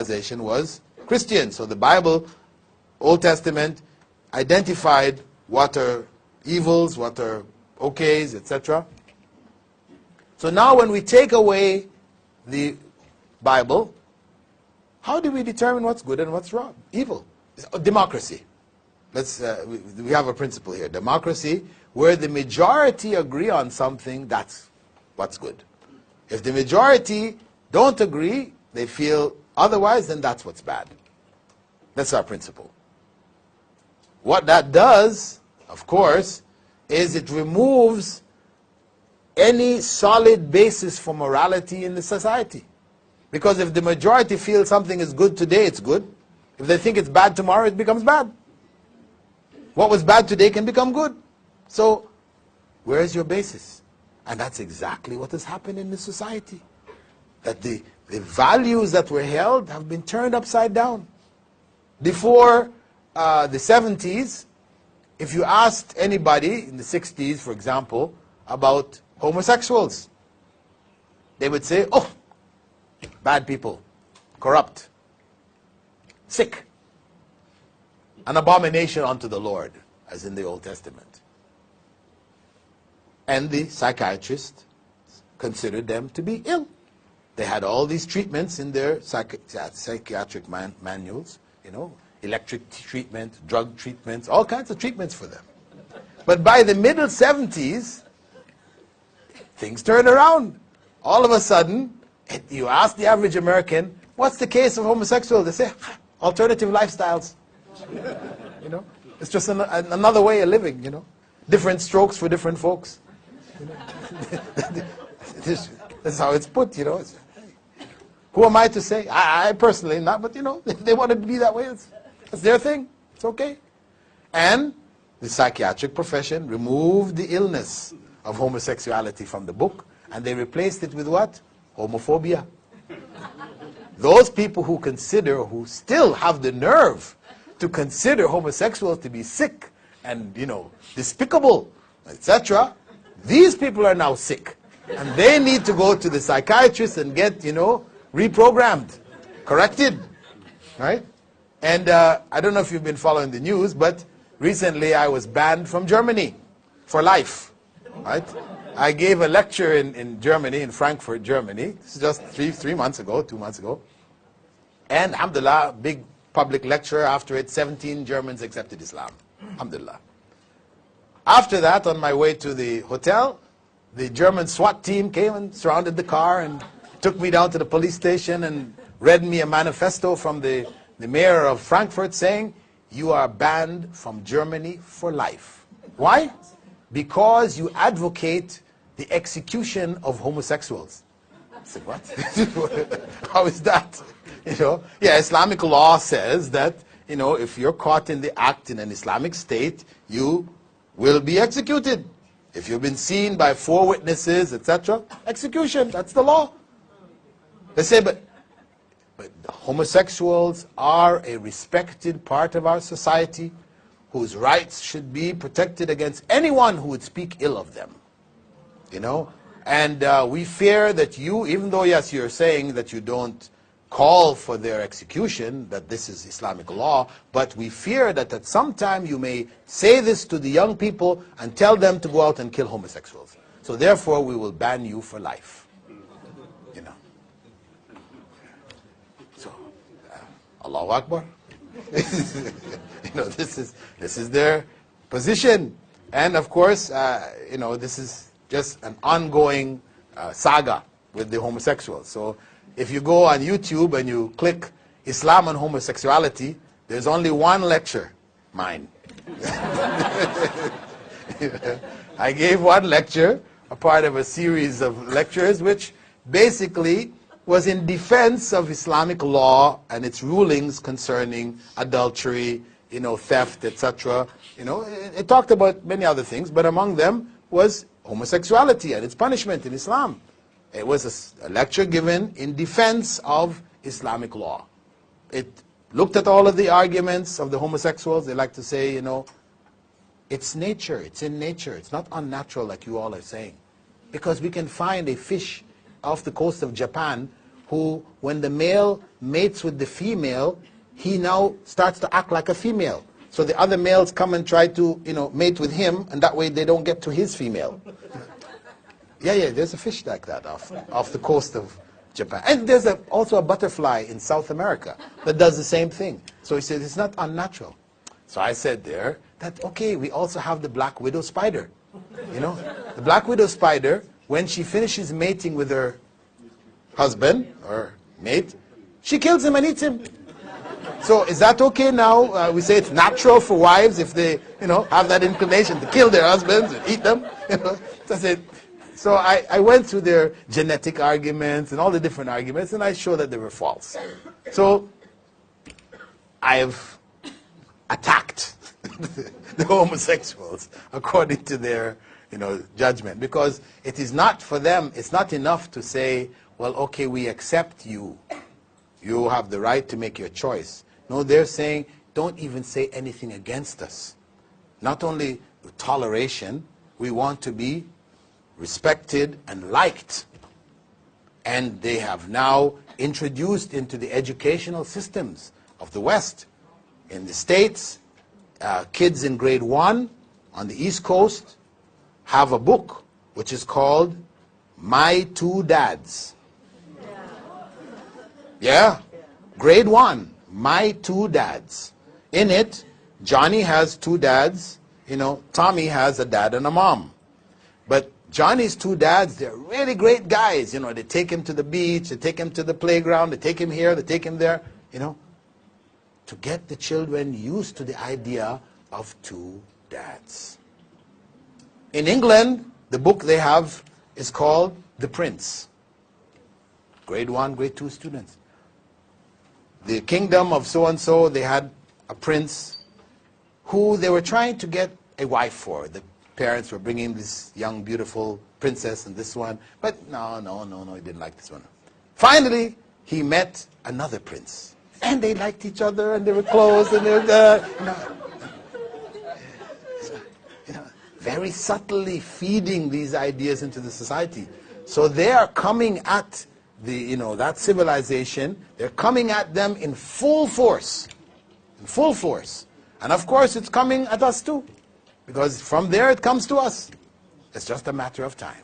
civilization was Christian. So the Bible, Old Testament, identified what are evils, what are okays, etc. So now when we take away the Bible, how do we determine what's good and what's wrong? Evil. Democracy. We have a principle here. Democracy, where the majority agree on something, that's what's good. If the majority don't agree, they feel otherwise, then that's what's bad. That's our principle. What that does, of course, is it removes any solid basis for morality in the society. Because if the majority feels something is good today, it's good. If they think it's bad tomorrow, it becomes bad. What was bad today can become good. So, where is your basis? And that's exactly what has happened in the society. That the values that were held have been turned upside down. Before the 70s, if you asked anybody in the 60s, for example, about homosexuals, they would say, oh, bad people, corrupt, sick, an abomination unto the Lord, as in the Old Testament. And the psychiatrists considered them to be ill. They had all these treatments in their psychiatric manuals, you know, electric treatment, drug treatments, all kinds of treatments for them. But by the middle 70s, things turned around. All of a sudden, you ask the average American, what's the case of homosexuals? They say, alternative lifestyles. You know, it's just another way of living, you know. Different strokes for different folks. You know? That's how it's put, you know. Who am I to say? I personally not, but you know, if they wanted to be that way, it's their thing. It's okay. And the psychiatric profession removed the illness of homosexuality from the book, and they replaced it with what? Homophobia. Those people who consider, who still have the nerve to consider homosexuals to be sick and, you know, despicable, etc., these people are now sick. And they need to go to the psychiatrist and get, you know, reprogrammed, corrected, right? And I don't know if you've been following the news, but recently I was banned from Germany for life, right? I gave a lecture in Germany, in Frankfurt, Germany. This is just 2 months ago. And alhamdulillah, big public lecture. After it, 17 Germans accepted Islam. Alhamdulillah. After that, on my way to the hotel, the German SWAT team came and surrounded the car and took me down to the police station and read me a manifesto from the mayor of Frankfurt saying, you are banned from Germany for life. Why? Because you advocate the execution of homosexuals. I said, what? How is that? You know, yeah, Islamic law says that, you know, if you're caught in the act in an Islamic state, you will be executed. If you've been seen by 4 witnesses, etc., execution, that's the law. They say, but homosexuals are a respected part of our society whose rights should be protected against anyone who would speak ill of them. You know? And we fear that you, even though, yes, you're saying that you don't call for their execution, that this is Islamic law, but we fear that at some time you may say this to the young people and tell them to go out and kill homosexuals. So therefore we will ban you for life. You know. So, Allahu Akbar. You know, this is their position. And of course, you know, this is just an ongoing saga with the homosexuals. So if you go on YouTube and you click Islam and homosexuality, there's only one lecture, mine. I gave one lecture, a part of a series of lectures, which basically was in defense of Islamic law and its rulings concerning adultery, you know, theft, etc. You know, it talked about many other things, but among them was homosexuality and its punishment in Islam. It was a lecture given in defense of Islamic law. It looked at all of the arguments of the homosexuals. They like to say, you know, it's nature, it's in nature, it's not unnatural like you all are saying. Because we can find a fish off the coast of Japan who, when the male mates with the female, he now starts to act like a female. So the other males come and try to, mate with him, and that way they don't get to his female. Yeah, there's a fish like that off the coast of Japan. And there's also a butterfly in South America that does the same thing. So he said, it's not unnatural. So I said there that, okay, we also have the black widow spider. The black widow spider, when she finishes mating with her husband or mate, she kills him and eats him. So is that okay now? We say it's natural for wives if they, have that inclination to kill their husbands and eat them. So I went through their genetic arguments and all the different arguments, and I showed that they were false. So I've attacked the homosexuals according to their, judgment, because it is not for them. It's not enough to say, well, okay, we accept you. You have the right to make your choice. No, they're saying, don't even say anything against us. Not only toleration, we want to be respected and liked. And they have now introduced into the educational systems of the West. In the States, kids in grade 1 on the East Coast have a book which is called My Two Dads. Yeah, grade 1, My Two Dads. In it, Johnny has two dads, Tommy has a dad and a mom. But Johnny's two dads, they're really great guys. They take him to the beach, they take him to the playground, they take him here, they take him there, to get the children used to the idea of two dads. In England, the book they have is called The Prince. Grade 1, grade 2 students. The kingdom of so-and-so, they had a prince who they were trying to get a wife for. The parents were bringing this young, beautiful princess and this one. But no, he didn't like this one. Finally, he met another prince. And they liked each other, and they were close, and they were, very subtly feeding these ideas into the society. So they are coming at that civilization. They're coming at them in full force. In full force. And of course, it's coming at us too. Because from there, it comes to us. It's just a matter of time.